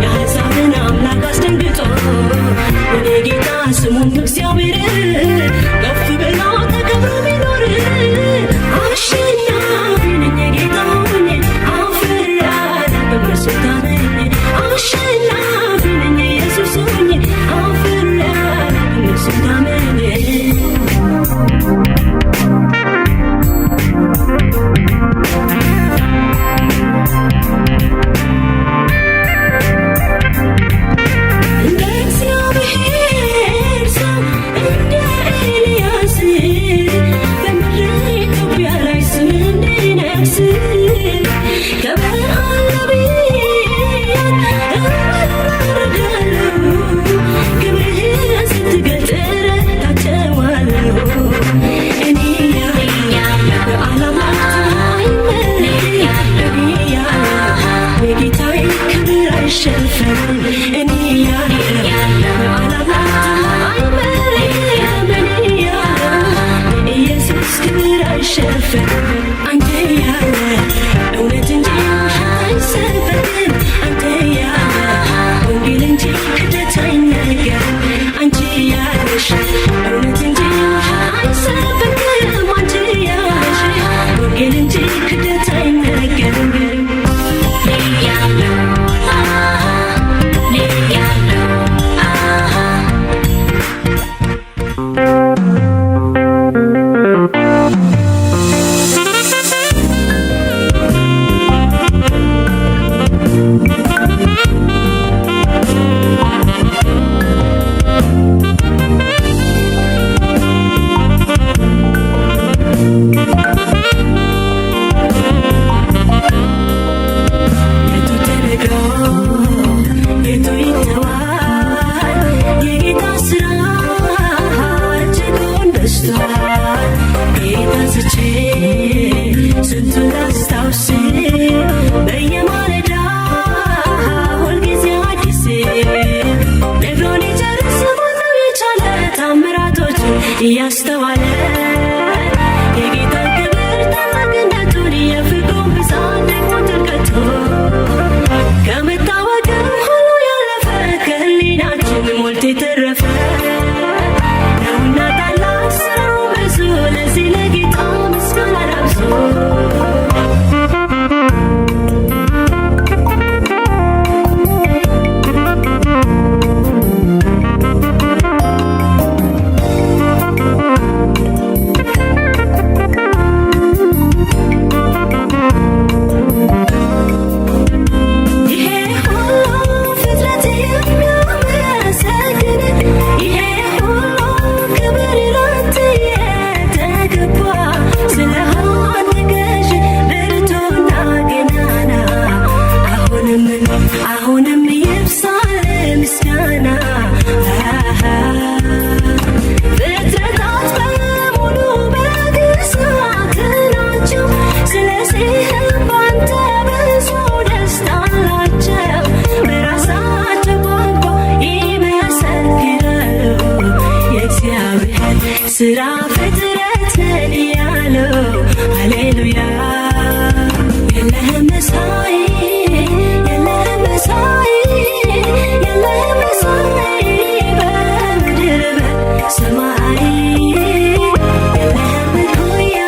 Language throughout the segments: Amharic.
የአሕዛብን አምላክ አስደንግጦ የኔ ጌታ ስሙም እግዚአብሔር ከፍ ብሎ ተከብሮ ቢኖር አሸናፊ ነኝ የጌታ ሆኜ አፍሬ አላውቅም በእርሱ ታምኜ አሸናፊ ነኝ ኢየሱስ ሆኜ አፍሬ አላውቅም በእርሱ ታምኜ እያስተዋለ የጌታ ክብር ታላቅነቱን የፍቅሩን ብዛት ደግሞ ጥልቀቱ ከመታወቅም ሁሉ ያለፈ ከህሊናችን ሞልቶ የተረፈ ነውና ታላቅ ስራው ብዙ ለዚህ ለጌታ ምስጋና ላብዙ ስራ ፍጥረት ነን ያለው ሃሌሉያ የለህም መሳይ የለህም መሳይ የለህም መሳይ በምድር በሰማይ የለህም እኩያ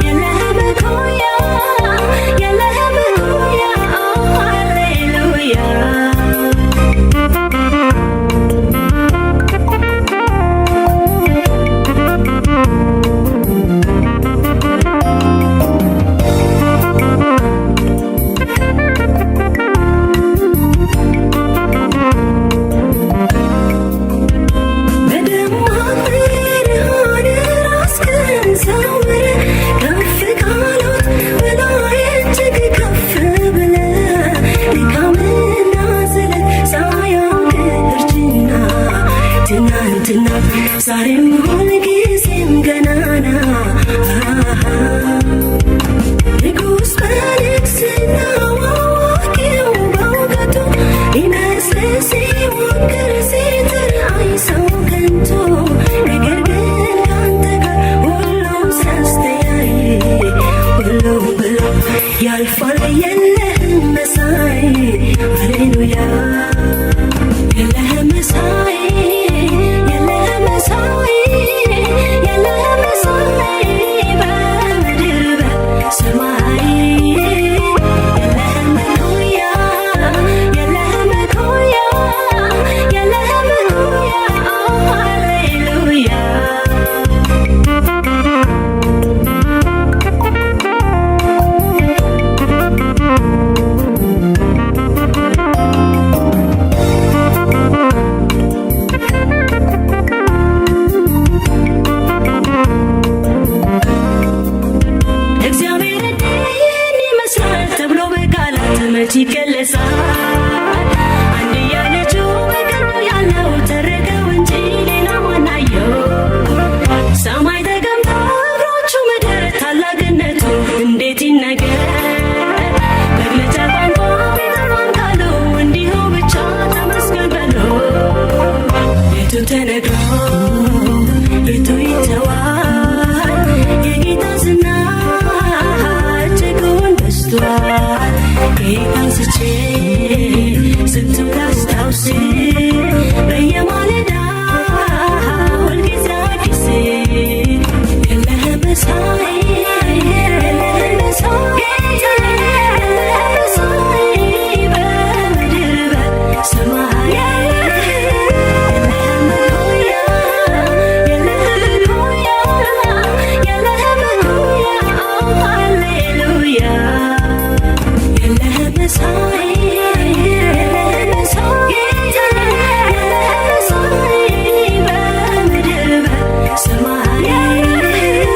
የለህም እኩያ የለህም እኩያ ሃሌሉያ በደማቅ እንዴት ይነገር መግለጫ ቋንቋ ቢጠፋም ካለው እንዲሁ ብቻ ተመስገን በለው። የቱ ተነግሮ የቱ ይተዋል የጌታ ዝና እጅጉን በዝቷል። ከየት አንስቼ ስንቱን ላስታውስ በየማለዳ ሁልጊዜ አዲስ የለህም መሳይ የለህም መሳይ በምድር በሰማይ የለህም መኩሪያ የለህም መኩሪያ የለህም መኩሪያ ሃሌሉያ የለህም መሳይ የለህም መሳይ የለህም መሳይ በምድር በሰማይ የለህም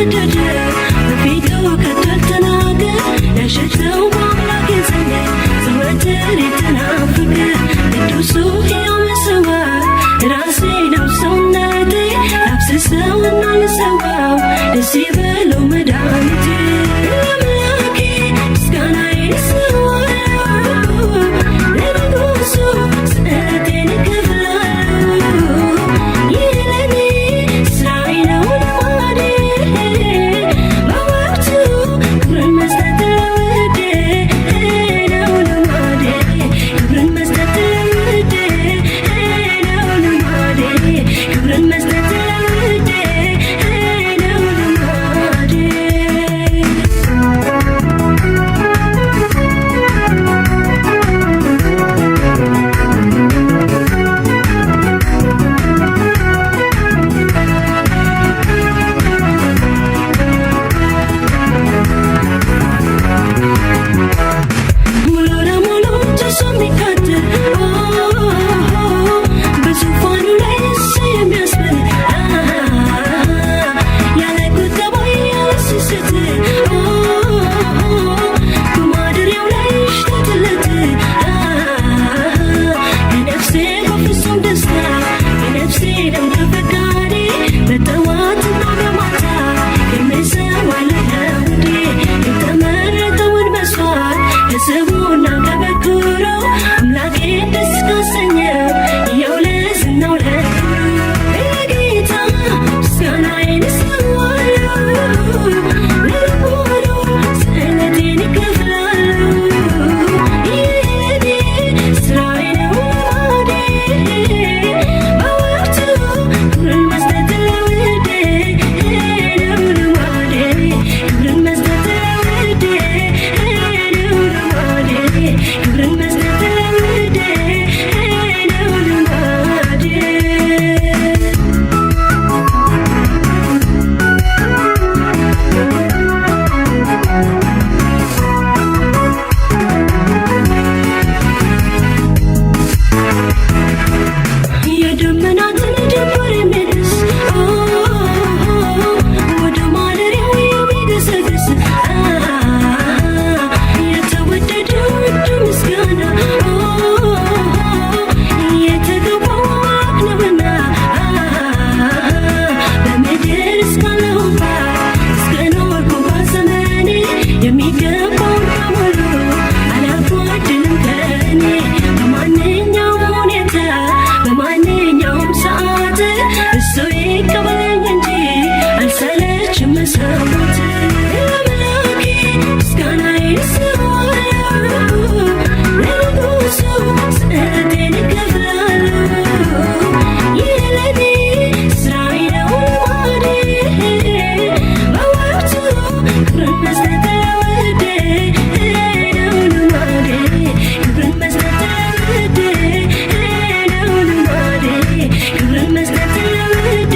ወደደ በፊቱ ከቶ አልተናገር ያሸተው በአምላክ የጸነ ዘወትር የተናፈቀ ቅዱሱ ሕያው መሥዋዕት ራሴ ነው ሰውነቴ ላፍስሰውና ልሰዋው ደስ ይበለው መድኃኒቴ ለአምላኬ ምስጋናዬን እሰዋለሁ ለንጉሡ ስእለቴን እከፍላለሁ ይህ ለኔ ስራዬ ነው ልማዴ በወቅቱ ክብርን መስጠት ለውዴ ነው ልማዴ ክብርን መስጠት ለውዴ ነው ልማዴ ክብርን መስጠት ለውዴ ነው ልማዴ ሙሉ ለሙሉ ጨርሶ የሚካተል በዙፋኑ ላይ እሱ የሚያስብል ያለ ቁጠባ ያለ ስስት በማደሪያው ላይ ይሽተትለት የነፍሴ በፍጹም ደስታ የነፍሴ ደም ተፈቃሪ በጠዋትና በማታ የምሰዋለት ለውዴ የተመረጠውን መስዋዕት ከስቡና ከበኩሩ አምላኬ ደስ ካሰኘው ያው ለዝናው ለክብሩ ለጌታ ምስጋናዬን እሰዋለሁ ለልቡኑ ስእለቴን እከፍላለሁ ይህ ለኔ ስራዬ ነው ልማዴ በወቅቱ ክብርን መስጠት ለውዴ ነው ልማዴ ክብርን መስጠት ለውዴ ነው ልማዴ ክብርን መስጠት ለውዴ ነው ልማዴ የደመናትን ድንበር የሚጥስ ወደ ማደሪያው የሚገሰግስ የተወደደ ውድ ምስጋና የተገባው አምላክ ነውና በምድር እስካለሁባት እስከኖርኩባት ዘመኔ የሚገባውን በሙሉ አላጓድልም ከእኔ በማንኛውም ሁኔታ በማንኛውም ሰዓት እሱ ይቀበለኝ እንጂ አልሰለችም መሰዋት ለአምላኬ ምስጋናዬን እሰዋለሁ ለንጉሡ ስእለቴን እከፍላለሁ ይህ ለኔ ስራዬ ነው ልማዴ በወቅቱ ክብርን መስጠት ለውዴ ነው ልማዴ ክብርን መስጠት ለውዴ ነው ልማዴ ክብርን መስጠት ለውዴ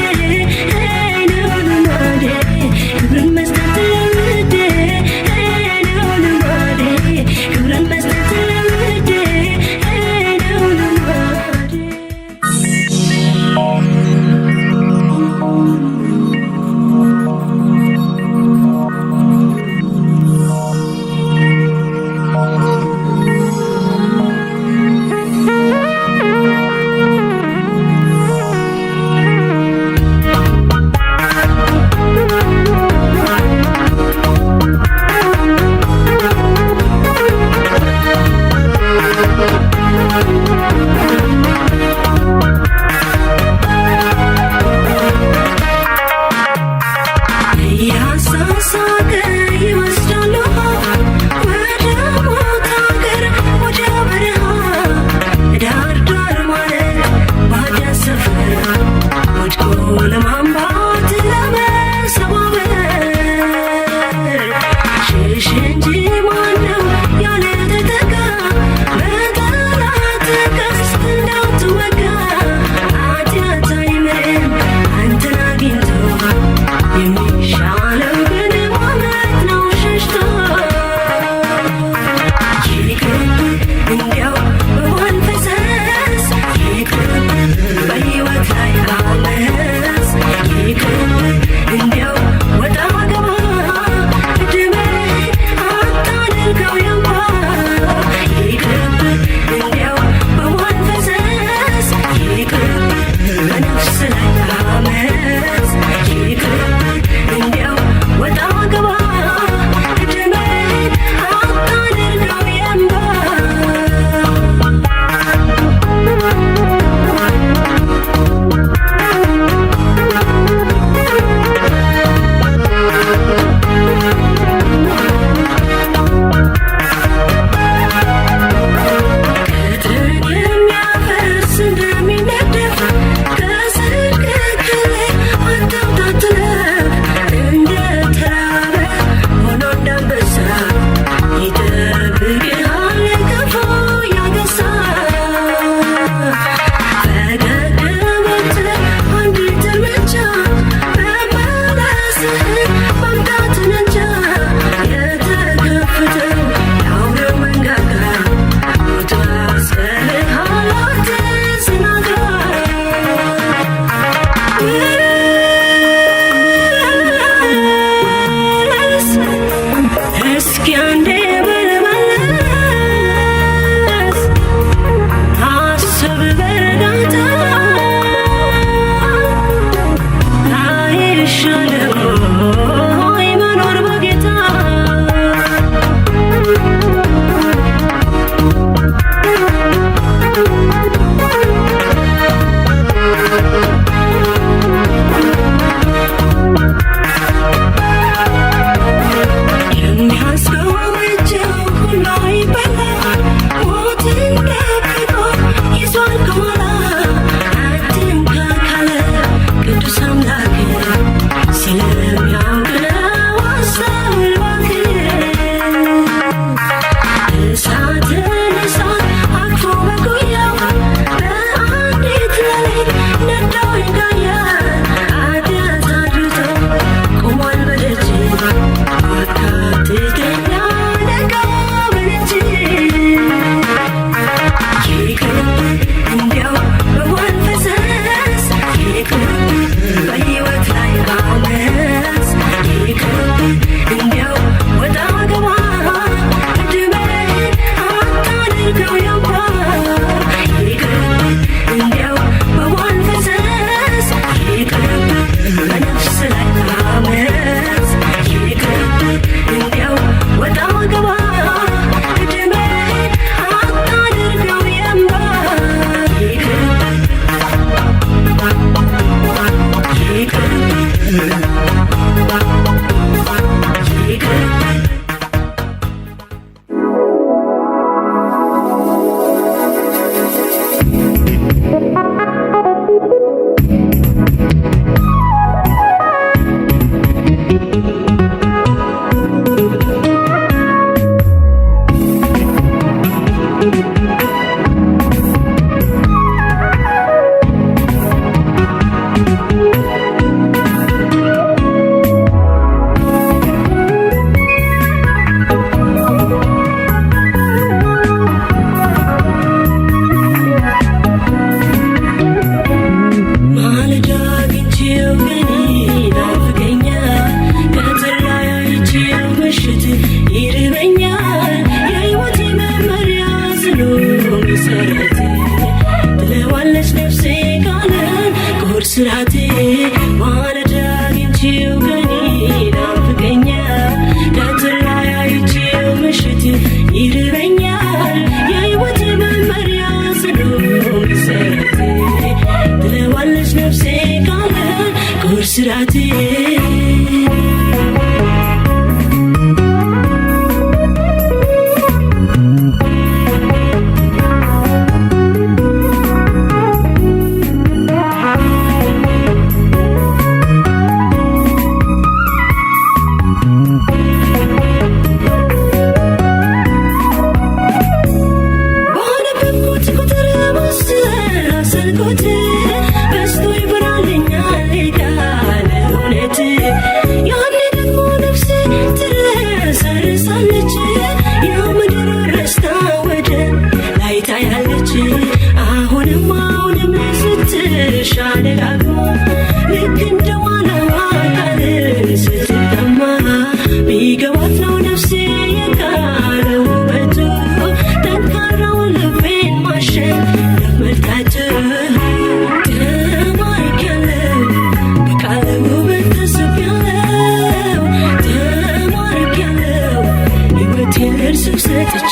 ነው ልማዴ ክብርን መስጠት ለውዴ ነው ልማዴ ክብርን መስጠት ለውዴ ነው ልማዴ እያሳሳቀ ይወስዳል ወደ ሞት አገር ወደ በረሃ ዳር ዳር ማለት ባዳ ሰፈር ወድቆ ለማንባት ለመሰባበር ሽሽ እንጂ ማነው ያለ ተጠቃ በጠላት ቀስት እንዳትወጋ ኃጢአት አይምርም አንተን አግኝቶ የሚሻለው ግን ማመት ነው ሸሽቶ ይቅርብ እንዲያው በመንፈስ ይቅርብ በሕይወት ላይ አመስ ይቅርብ እንዲያው ወጣ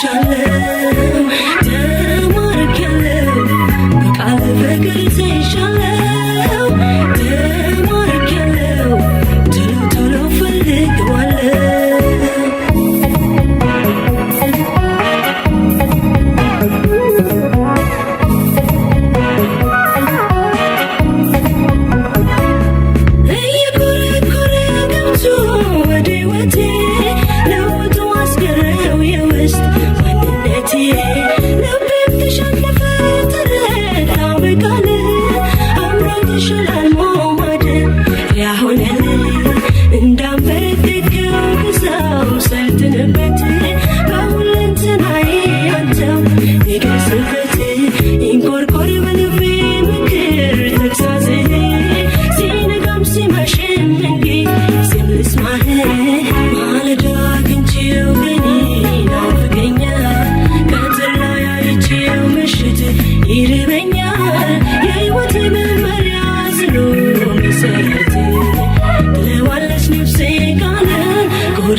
ሰጥቻለሁ ተማርኬያለሁ በቃል ፍቅር ተይዣለሁ ተማርኬያለሁ ቶሎ ቶሎ ፈልገዋለሁ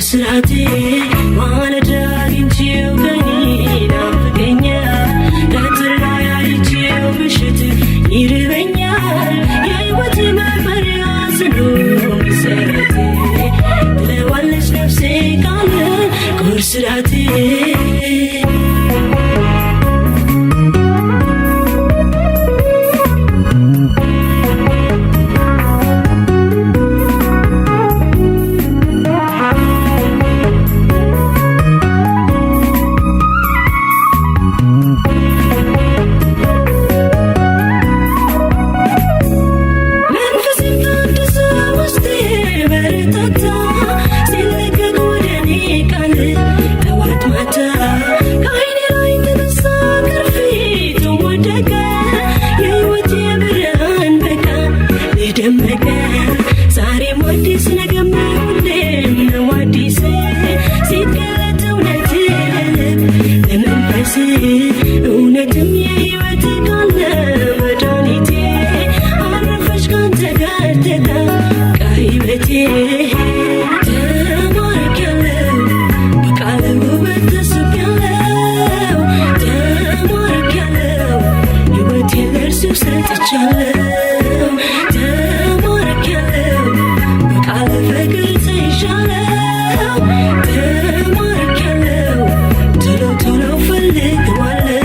ስራቴ ማለዳ አግኝቼው ቀኔ ናፍቀኛል ቀትር ላይ አይቼው ምሽት ይርበኛል የሕይወት መመሪያ ጽኑ መሠረቴ ትለዋለች ነፍሴ ቃልን ቁርስ ራቴ እውነትም የሕይወት ቃል መድኃኒቴ አረፈች ካንተ ጋር ተጣብቃ ሕይወቴ ተማርኬያለሁ በቃል ውበት ተስቤያለሁ ተማርኬያለሁ ሕይወቴን ለእርሱ ሰጥቻለሁ ተማርኬያለሁ በቃል ፍቅር ተይዣለሁ ተማርኬያለሁ ቶሎ ቶሎ ፈልገዋለሁ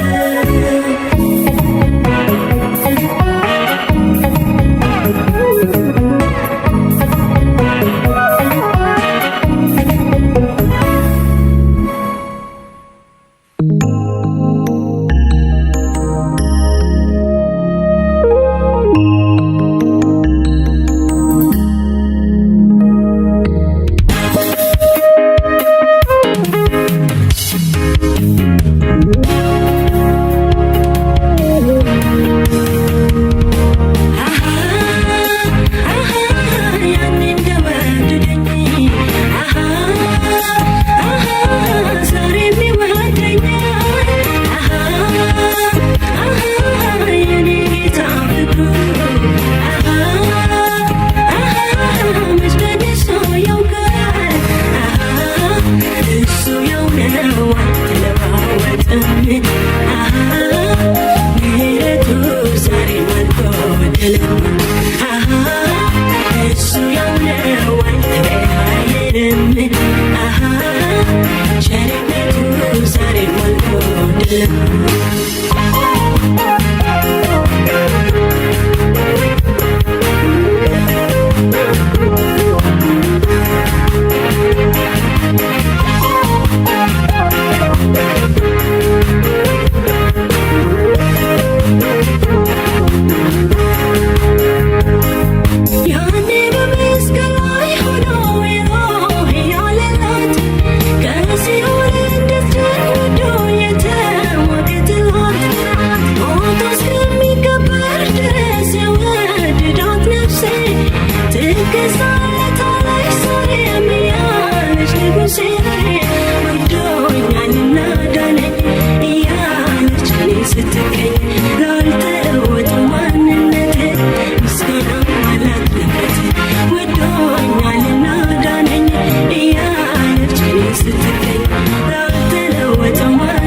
Don't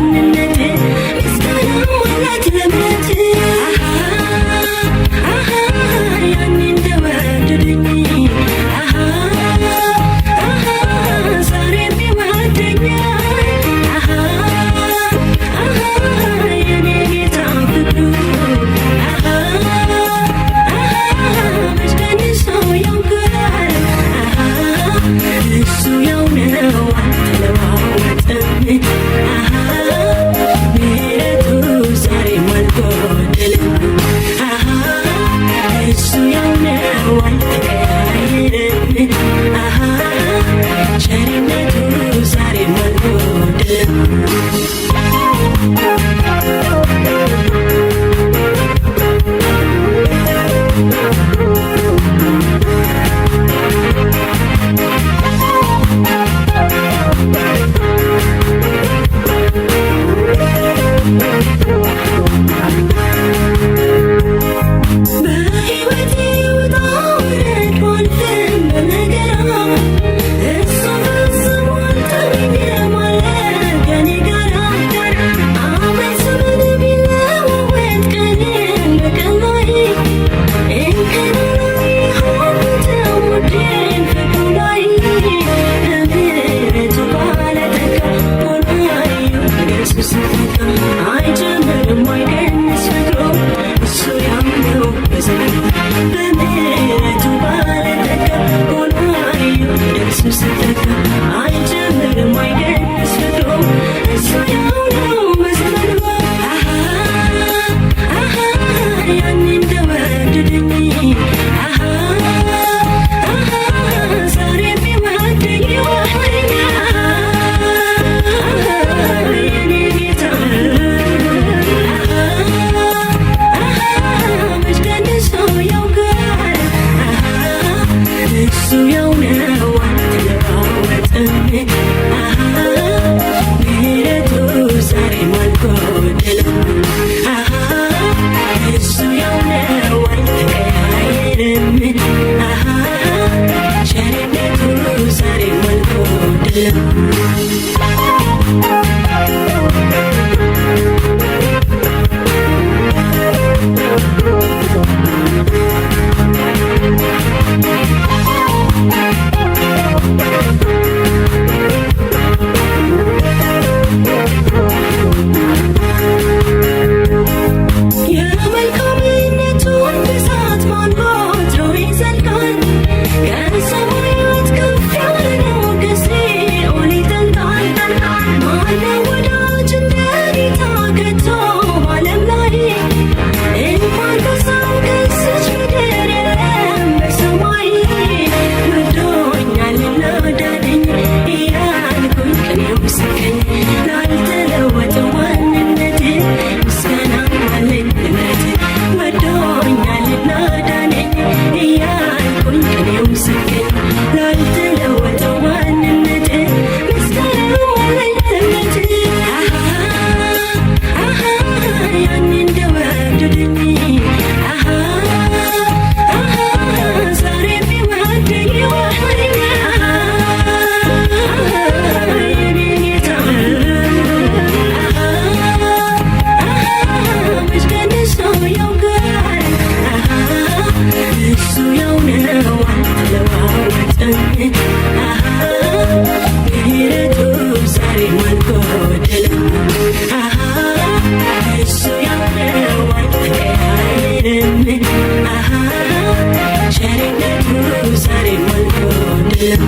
አይተካ አይጨምርም አይቀንስ ፍቅሩ እሱ ያው ነው በዘመኑ ያኔ እንደወደደኝ ዛሬ ቢወደኝ ይወደኛል የኔ ጌታ መች ቀንሶ ያውቃል እሱ ያው ነው አልተለዋወጠም ምሕረቱ ዛሬም አልጎደለም እሱ ያው ነው አልተቀያየረም ቸርነቱ ዛሬም አልጎደለም የመልካምነቱን ብዛት ማን ቆጥሮ ይዘልቃል? ከሰማያት ከፍ ያለ ነው ከሲኦል ይጠልቃል። ማነው ወዳጅ እንደ ጌታ ከቶ በዓለም ላይ? እንኳን ከሰው ከዚች ምድር የለም በሰማይ ወዶኛልና ዳነኝ እያልኩኝ ቅኔው ስቀኝ ላልተለወጠው ማንነቴ ምስጋና አለኝ እምነት ወዶኛልና ዳነኝ እያልኩኝ ቅኔው ስቀኝ ላልተለወጠው ማንነቴ ምስጋና አለኝ እምነት ያኔ እንደወደደኝ ዛሬ ቢወደኝ ይወደኛል የኔ ጌታ መች ቀንሶ ያውቃል እሱ ያው ነው አልተለዋወጠም ምሕረቱ ዛሬም አልጎደለም እሱ ያው ነው አልተቀያየረም ቸርነቱ ዛሬም አልጎደለም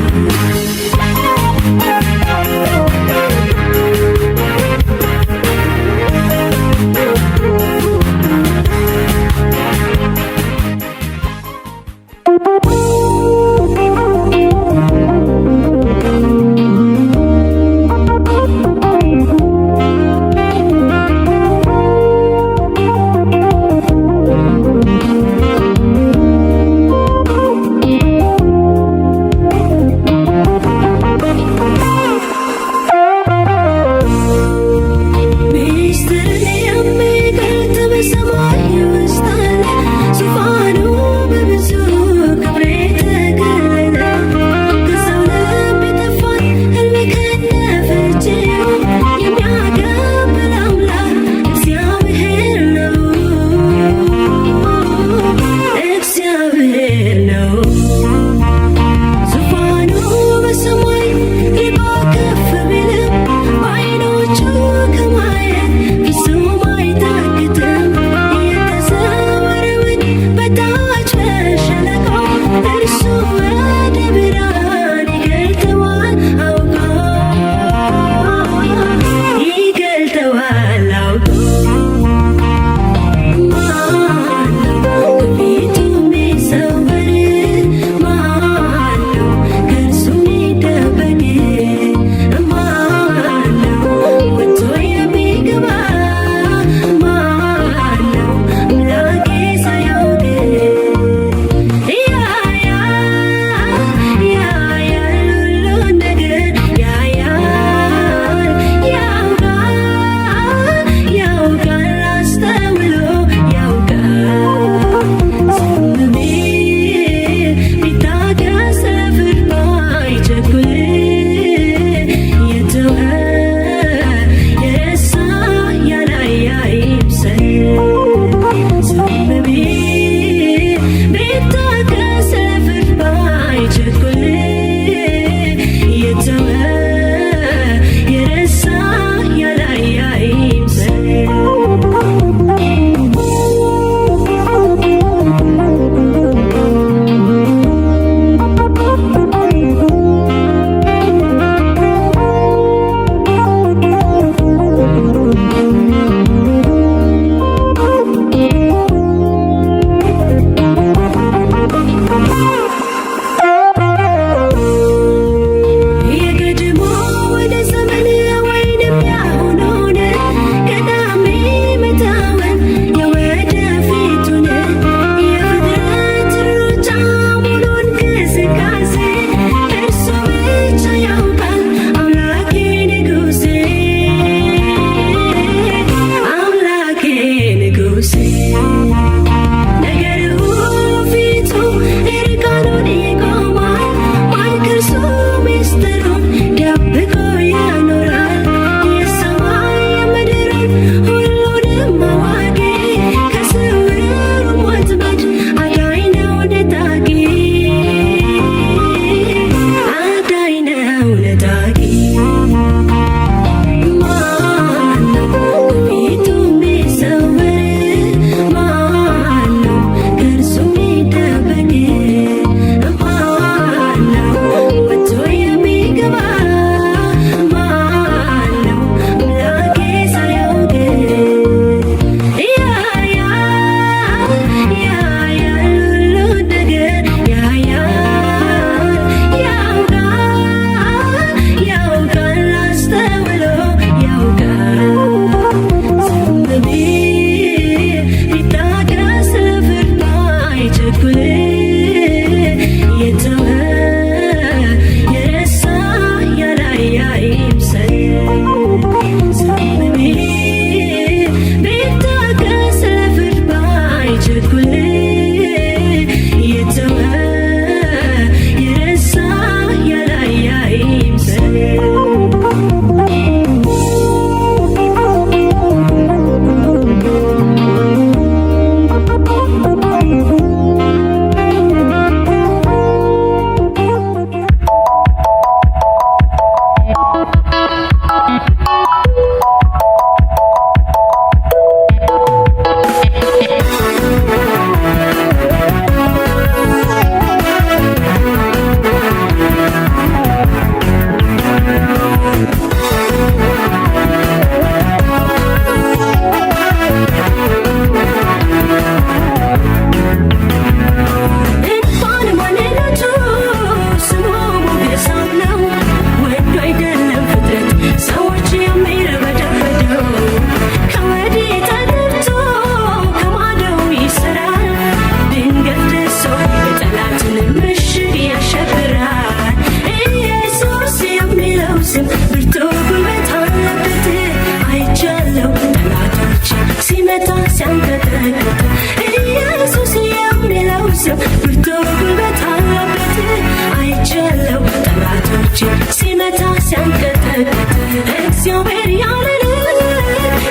እግዚአብሔር ያለንን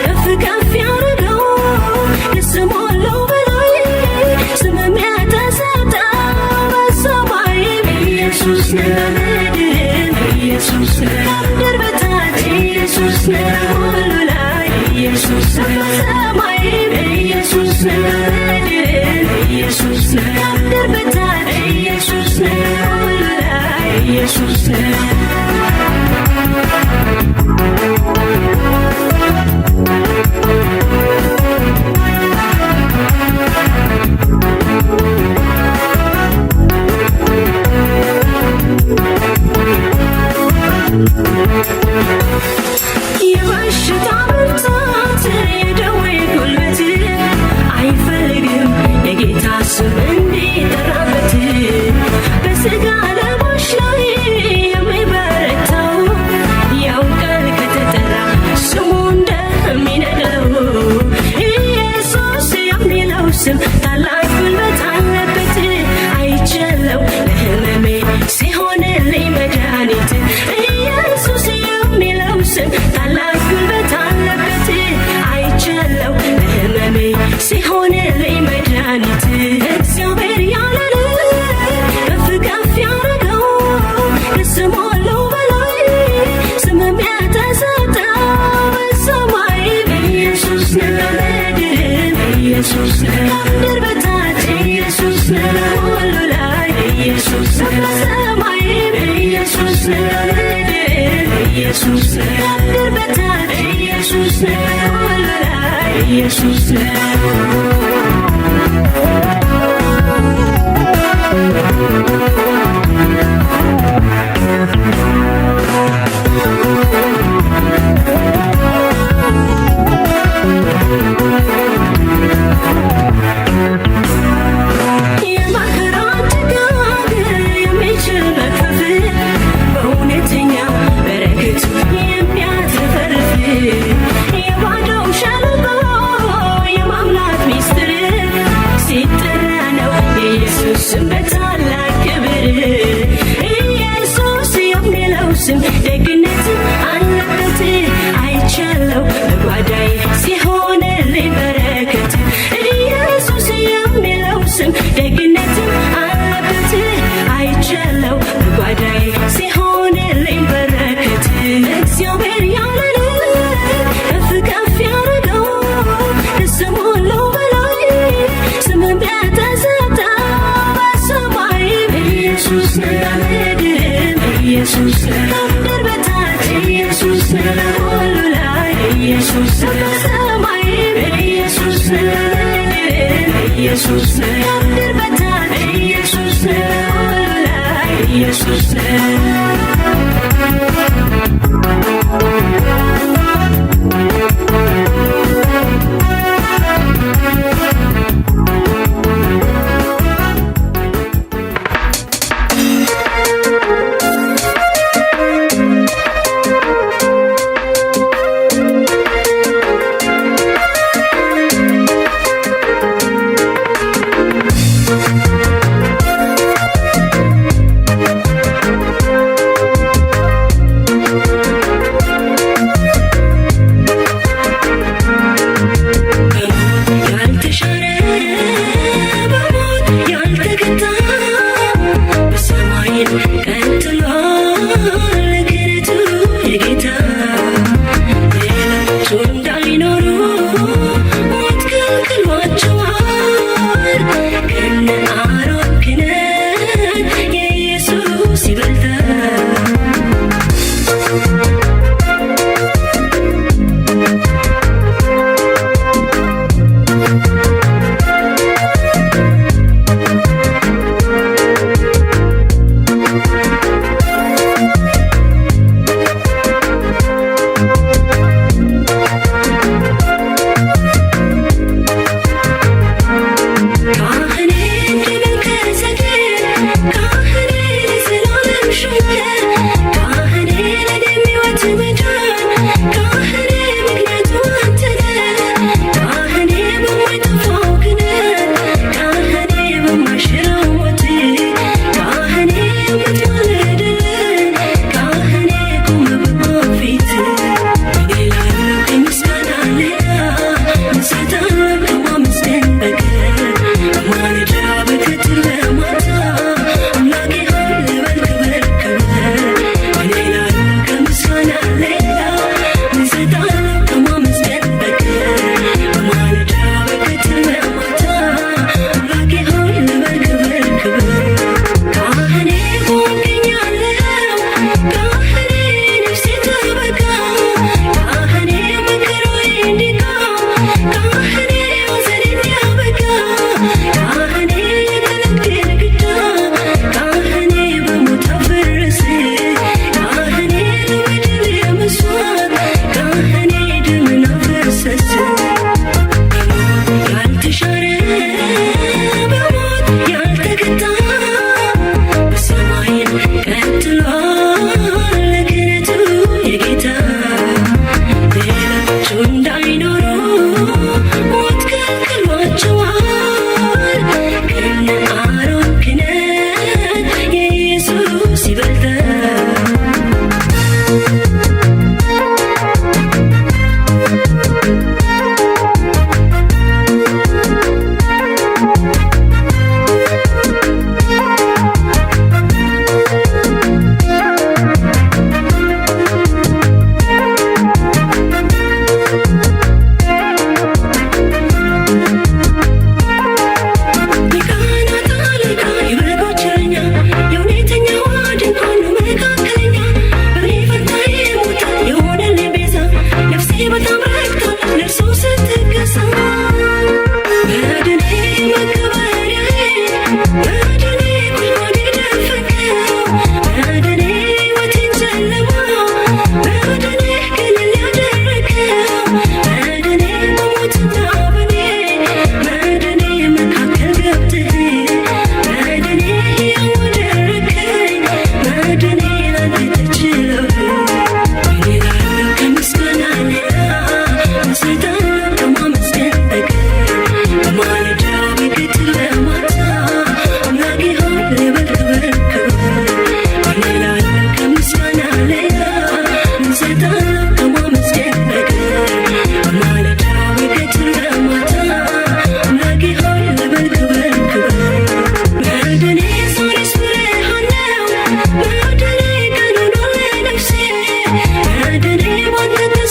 ከፍ ከፍ ያረገው ከስሞላው በላይ ስምም የተሰጠው በሰማይ ኢየሱስ ነው። ኢየሱስ ከምድር በታች ኢየሱስ ነው። ሁሉ ላይ ኢየሱስ በሰማይ ኢየሱስ ነው። ኢየሱስ ከምድር በታች ኢየሱስ ነው። ሁሉ ላይ ኢየሱስ ነው። የበሽታ ብርታት የደዌ ጉልበት አይፈልግም የጌታ ስም እንዲጠራበት በሥጋ ለባሽ ላይ የሚበረታው ያውቃል ከተጠራ ስሙ እንደሚነግረው ኢየሱስ የሚለው ስም ታላቅ ጉልበት አለበት። አይቻለው ለሕመሜ ሲሆንልኝ መድኃኒት ኢየሱስ የሚለው ስም ታላቅ ጉልበት አለበት። አይቻለው ለሕመሜ ሲሆንልኝ መድኃኒት እግዚአብሔር ያለንን ከፍ ከፍ ያረገው ከስሞላው በላይ ስምም የተሰጠው በሰማይ ኢየሱስ ነው። በምድር ኢየሱስ ነው። ከምድር በታች ኢየሱስ ነው። ሁሉ ላይ ኢየሱስ በሰማይ ኢየሱስ ነው። በምድር ኢየሱስ ነው። ከምድር በታች ኢየሱስ ነው። ሁሉ ላይ ኢየሱስ ነው። ስም በታላቅ ክብር ኢየሱስ የሚለው ስም ደግነት አለበት። አይቻለው በጓዳዬ ሲሆንልኝ በረከት ኢየሱስ የሚለው ስም ደግነት አለበት። አይቻለው በጓዳዬ ሲሆንልኝ በረከት እግዚአብሔር ያለንን ከፍ ከፍ ያረገው ከስሞላው በላይ ስምም የተሰጠው በሰማይ ኢየሱስ ነው። በምድር ኢየሱስ ነው። ከምድር በታች ኢየሱስ ነው። ሁሉ ላይ ኢየሱስ በሰማይ ኢየሱስ ነው። በምድር ኢየሱስ ነው። ከምድር በታች ኢየሱስ ነው። ሁሉ ላይ ኢየሱስ ነው።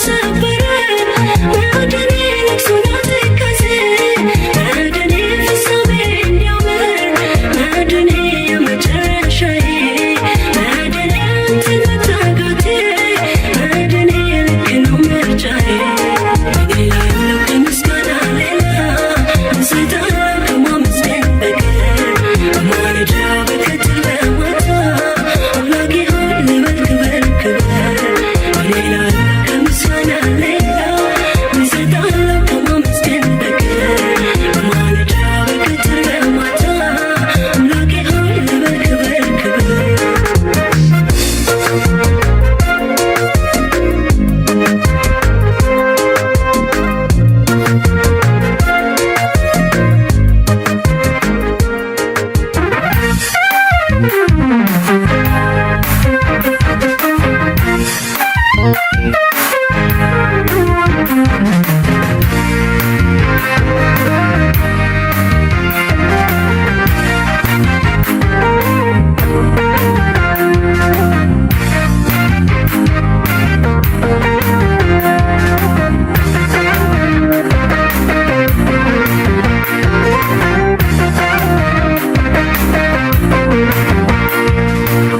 ተሰበረ መድኔ ልቅሶና ትካዜ መድኔ ፍጻሜ እንዲያምር መድኔ የመጨረሻዬ መድኔ አንተን መጠጋቴ መድኔ ልክ ነው ምርጫዬ ሌላ ያለው ከምስጋና ሌላ እሰጣለሁ ከማመስገን በቀር በማለዳ በቀትር በማታ አምላኬ ሆይ ልበል ክበር ክበር ሌላ ያለው ከምስጋና ሌላ እሰጣለሁ ከማመስገን በቀር በማለዳ በቀትር በማታ አምላኬ ሆይ ልበል ክበር ክበር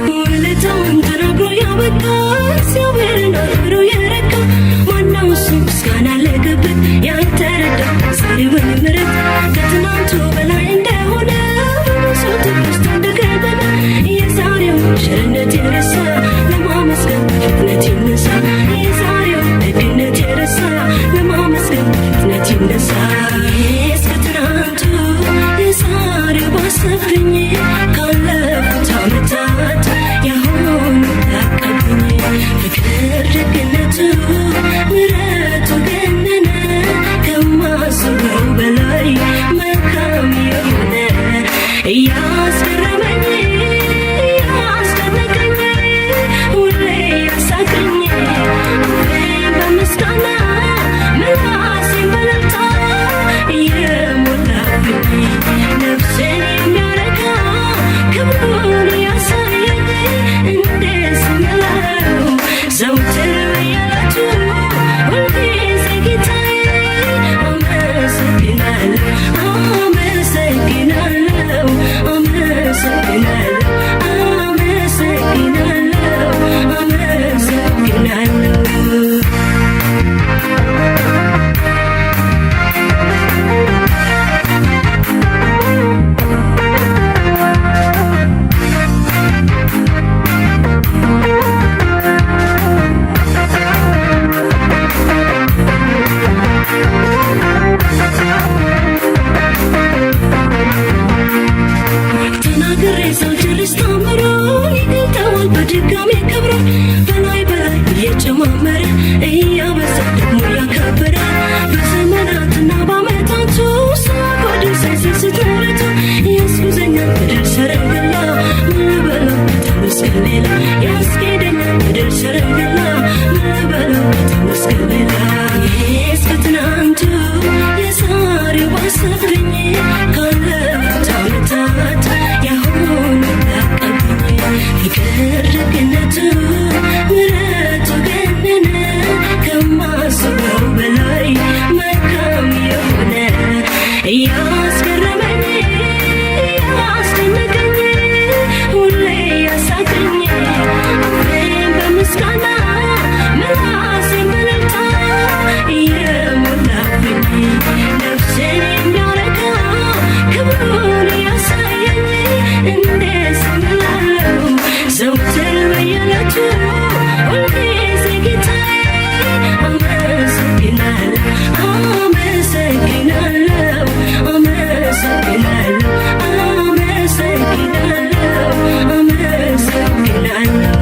ውለታውን ተናግሮ ያበቃ እግዚአብሔርን አክብሮ የረካ ማነው እሱ ምስጋና ለገበት ያልተረዳ ዛሬውን ምሕረት ከትናንቱ በላይ እንደሆነ በብሶት ውስጥ እንደገበነ የዛሬው ቸርነት የረሳ ለማመስገን በፍጥነት ይነሳ የዛሬው ደግነት የረሳ ለማመስገን በፍጥነት ይነሳ እስከ ትናንቱ የዛሬው ባሰብኝ ካለፉት ዓመታት ያሁኑ ታቀብኝ ፍቅር ደግነቱ ምሕረቱ ገነነ ከማስበው በላይ መልካም የሆነ እያስገረመኝ እያስደነቀኝ ሁሌ ያሳቀኝ ሁሌም በምስጋና ምላሴን በእልልታ እየሞላብኝ ነፍሴን የሚያረካ ክብሩን ያሳየኝ እንዴት ዝም እላለሁ ዘወትር በየዕለቱ ሁልጊዜ ጌታዬ አመሰግናለሁ አመሰግናለሁ አመሰግናለሁ አመሰግናለሁ አመሰግናለሁ ተናግሬ ሳልጨርስ ታምሩን ይገልጠዋል በድጋሜ ክብሩን በላይ በላይ እየጨማመረ እያበዛ ደግሞ ያከበረ በዘመናትና በዓመታቱ ሳይጎድል ሳይሰስት ምሕረቱ ያስጉዘኛል በድል ሰረገላ ምን ልበለው ተመስገን ሌላ ያስኬደኛል በድል ሰረገላ ምን ልበለው ተመስገን ሌላ እስከ ትናንቱ የዛሬው ባሰብኝ ካለፉት ዓመታት ያሁኑ ታቀብኝ ፍቅር ደግነቱ ምሕረቱ ገነነ ከማስበው በላይ መልካም የሆነ እያስገረመኝ እያስደነቀኝ ሁሌ ያሳቀኝ ሁሌም በምስጋና ምላሴን በእልልታ እየሞላብኝ ነፍሴን የሚያረካ ክብሩን ያሳየኝ እንዴት ዝም እላለሁ ዘወትር በየዕለቱ ሁልጊዜ ጌታዬ አመሰግናለሁ አመሰግናለሁ አመሰግናለሁ አመሰግናለሁ አመሰግናለሁ አመሰግናለሁ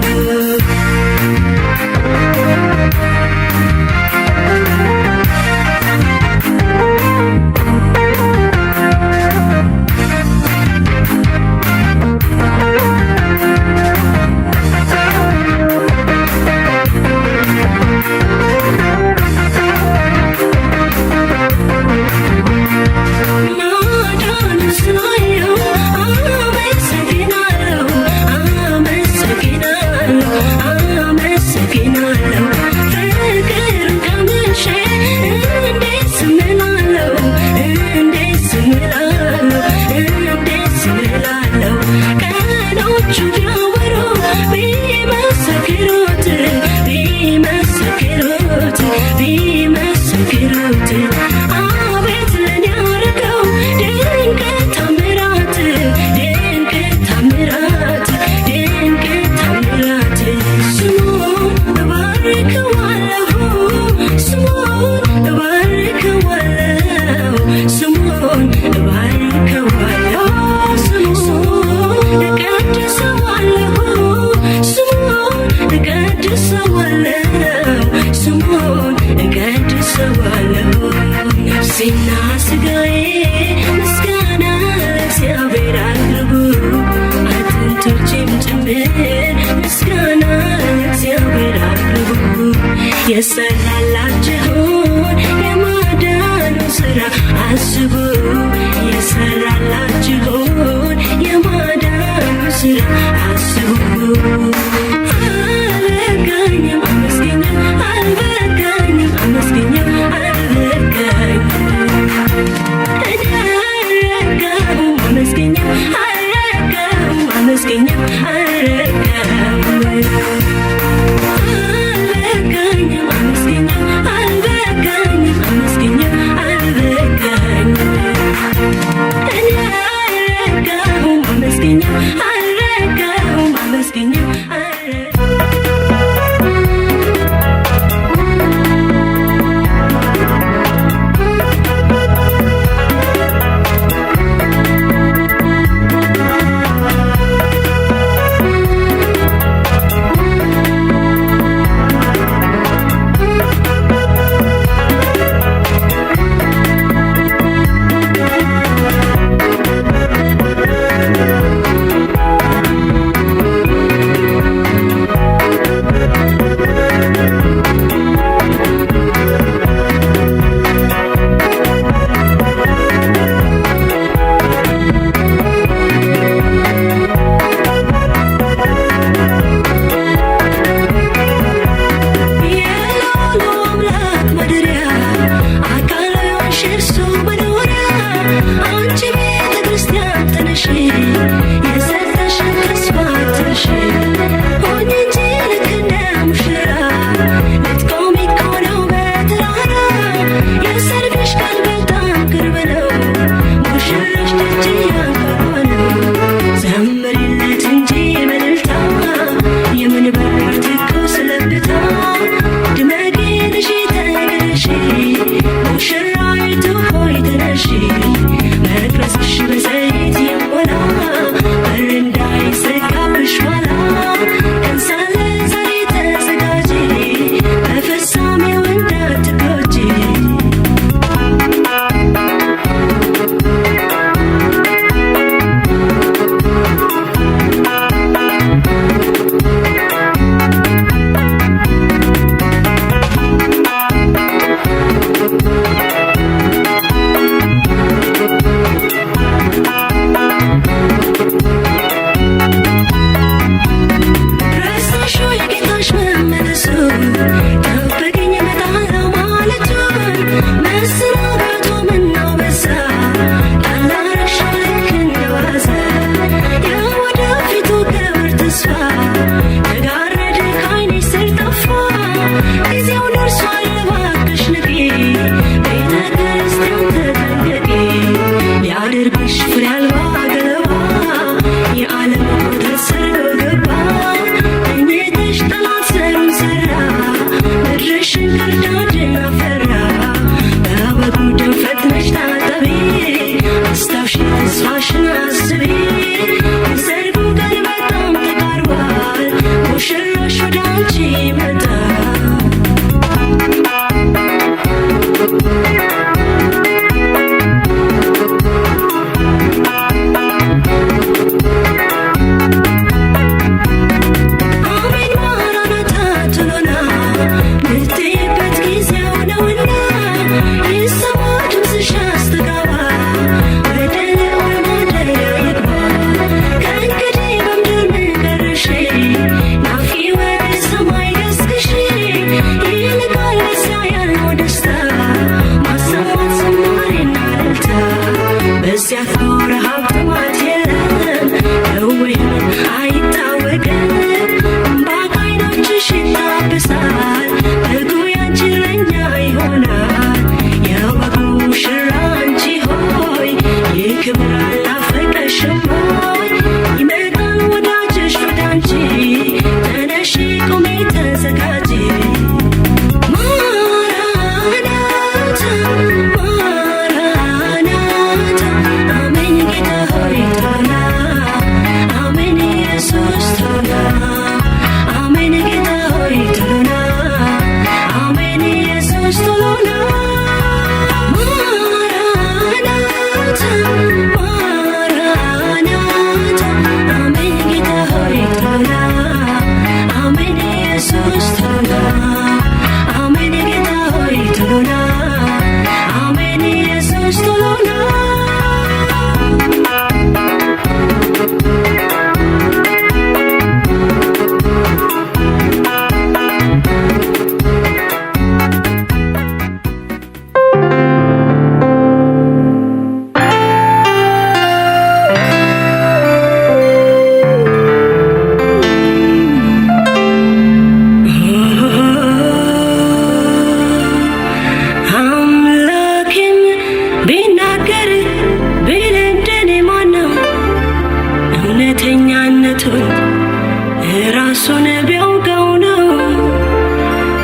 ፍቅር አወድሰዋለሁ ስሙን እቀድሰዋለሁ ነፍሴና ሥጋዬ ምስጋና ለእግዚአብሔር አቅርቡ አጥንቶቼም ጭምር ምስጋና ለእግዚአብሔር አቅርቡ የሰራላችሁን የማዳኑ ሥራ አስቡ የሰራላችሁን የማዳኑ ሥራ አስቡ አልበቃኝም አመስገኛው አልበቃኝም አመስገኛው አልበቃኝም እኔ አልረካሁም አመስገኛው አልረካሁም አመስገኛው አልረካሁም አልበቃኝም አመስገኛው አልበቃኝም አመስገኛው አልበቃኝም እኔ አልረካሁም አመስገኛው አልረካሁም አመስገኛው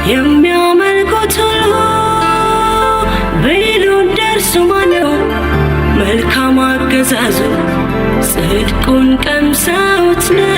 የሚያመልኩት ሁሉ ቢሉን ደርሱ ማነው? መልካም አገዛዙ ጽድቁን ቀምሰውት ነው።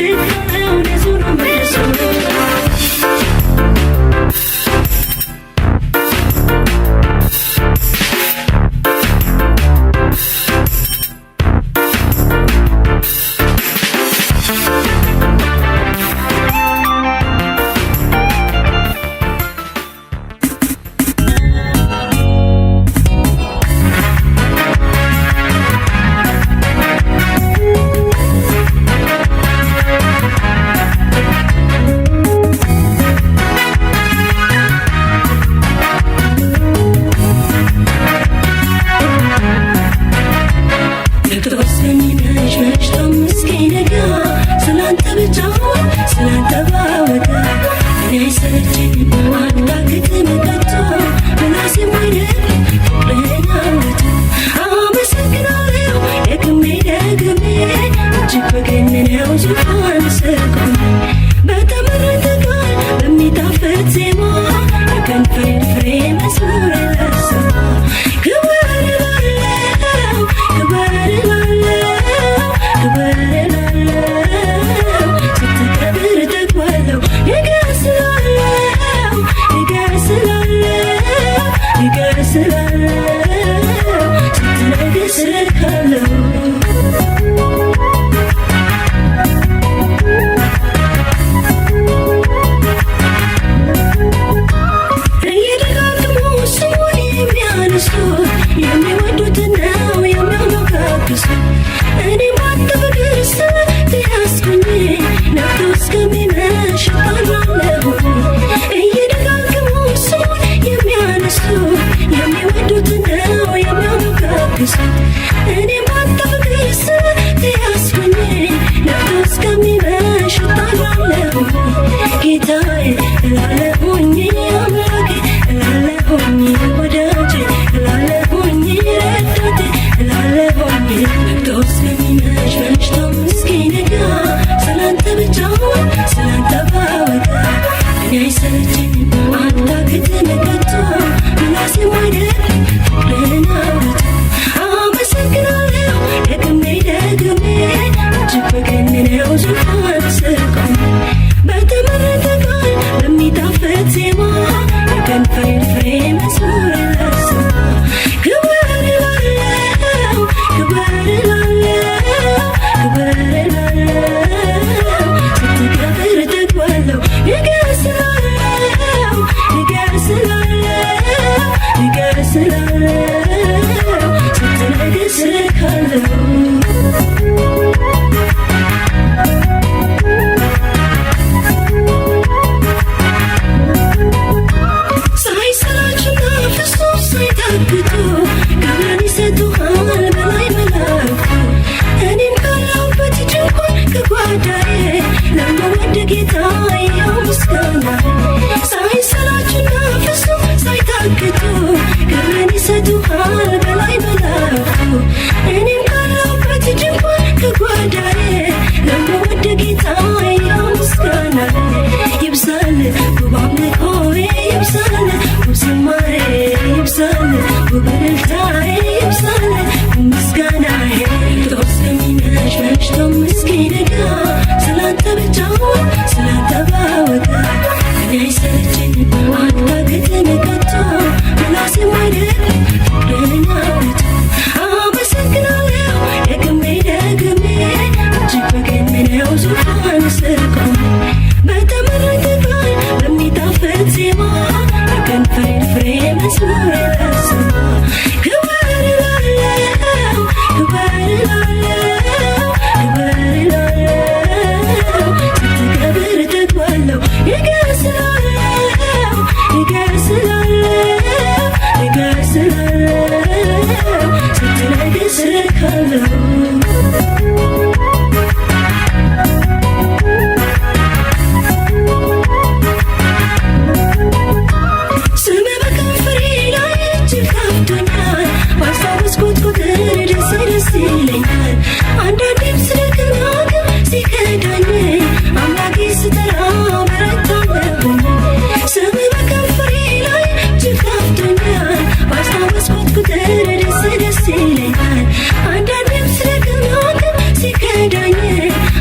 ድካም ለዞር መልሶ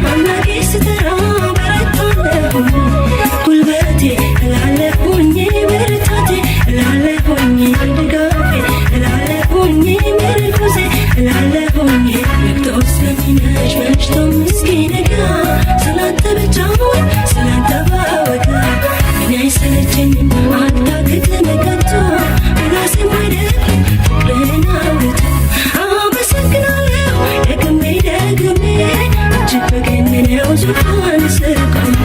I'm not used to that. ልጅ በገነነው ዙፋን ስር ቆመ